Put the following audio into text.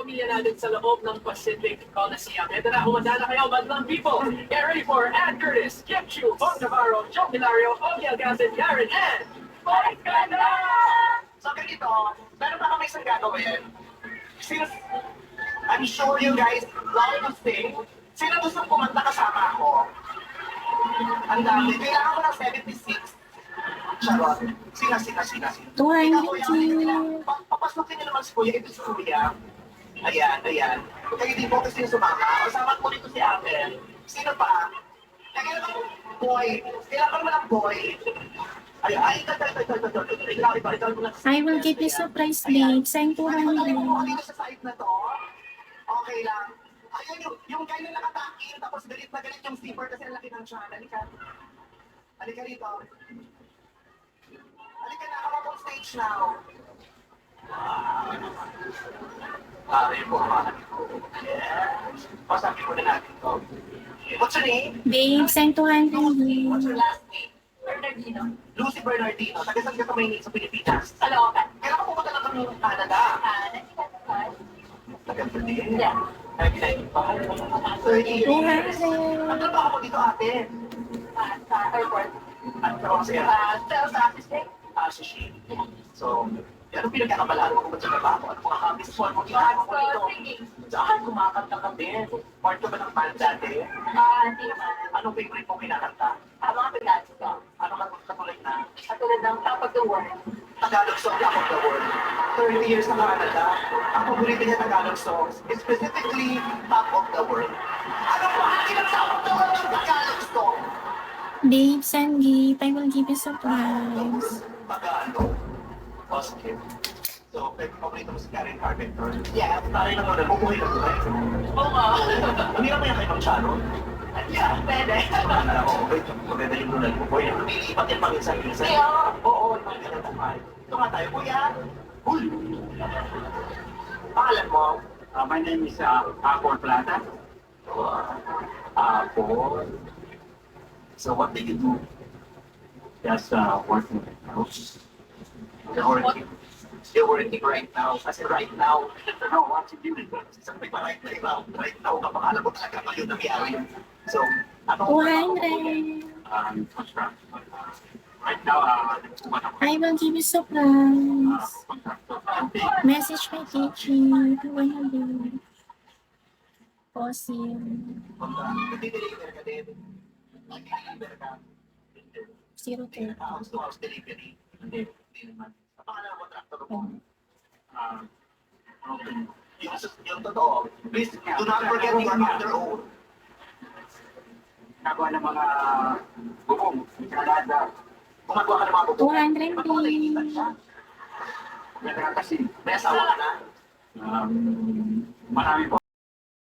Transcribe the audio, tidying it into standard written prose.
pamilya natin sa loob ng Pacific Coliseum. Ito na, humanda na kayo, Madlang people. Get ready for Ann Curtis, Kim Chu, Bong Navarro, Joe Hilario, Ogie Alcacid, Yaren, and Mike Ganda! So ganito, meron pa kami isang gagawin. Since I'm sure you guys love to sing, sino gusto kumanta kasama ako? Ang dami. Kailangan ko ng 76. Charot. Sina. 200. Papasukin niyo naman si Kuya. Ito si Kuya. Ayan. Kung kayo di po kasi yung sumama, kasama ko dito si Apple. Sino pa? Kailangan ko boy. Kailangan ko naman ng boy. Ay, ito. I will give you surprise, babe. Send Ano 200. mo dito sa site na to? Okay lang. Ayun, yung guy na nakatakin, tapos galit na galit yung zipper kasi ang laki ng tiyan. Halika rito. Halika na, come up on stage now. Ayun po, yes. Pasabi mo na natin to. What's your name? Babe, send 200. What's your last name? Bernardino. Lucy Bernardino. Taga saan ka Maynila sa Pilipinas? Caloocan. Kailan ka pumunta na kami ng Canada? Taga Pilipinas? Yeah. Ay, 30 years. 200. Ang trabaho mo dito, ate? Sa airport. Ano trabaho sa'yo? Sales assistant. Si Shane. So, ano pinagkakabalaan mo kung ba't sa trabaho? Ano mga hobbies mo? Ano ginagawa mo dito? Singing. Saan kumakanta ka din? Part ka ba ng band dati? Hindi naman. Anong favorite mo kinakanta? Mga Tagalog ko. Ano katulad na? Katulad ng Top of the World. Tagalog song Top of the World. 30 years na Canada. Ang paborito niya Tagalog songs, specifically Top of the World. Ano ba ang Top of the World ng Tagalog song? Babe, send gift. I will give you surprise. Tagalog. Positive. So, paborito mo si Karen Carpenter? Yeah. Tayo naman, nagbubuhay na buhay. Oo nga. Hindi naman yung kay Mang Sharon. Yeah, pwede. Alam mo, okay, maganda yung nunal mo, boy. Lumilipat yung paminsan-minsan. Yeah. Oo, yung mga ganyan tayo. Ito nga tayo, kuya. Uy! Pangalan mo? My name is Apple Plata. Apple. So, what do you do? Just working now. You're working. You're working right now. Kasi right now, No, what you do? sabi ba right now? Right now, kapangalan mo talaga ngayon na biyari. So, ano? 200. Construction. Right now, nagkuman ako I will give you surprise. contractor. Message kay Kichi. 100. Posim. Nag-deliver ka din. Nag-deliver ka. 02. House-to-house delivery. Hindi naman. Ang pangalan mo, contractor mo. Yung totoo. Please, do not forget you are on your own. Nagawa ng mga bubong, Canada. Gumagawa ka ng mga bubong. 200 Ba't mo nakikita siya? Kasi May asawa ka na? marami po.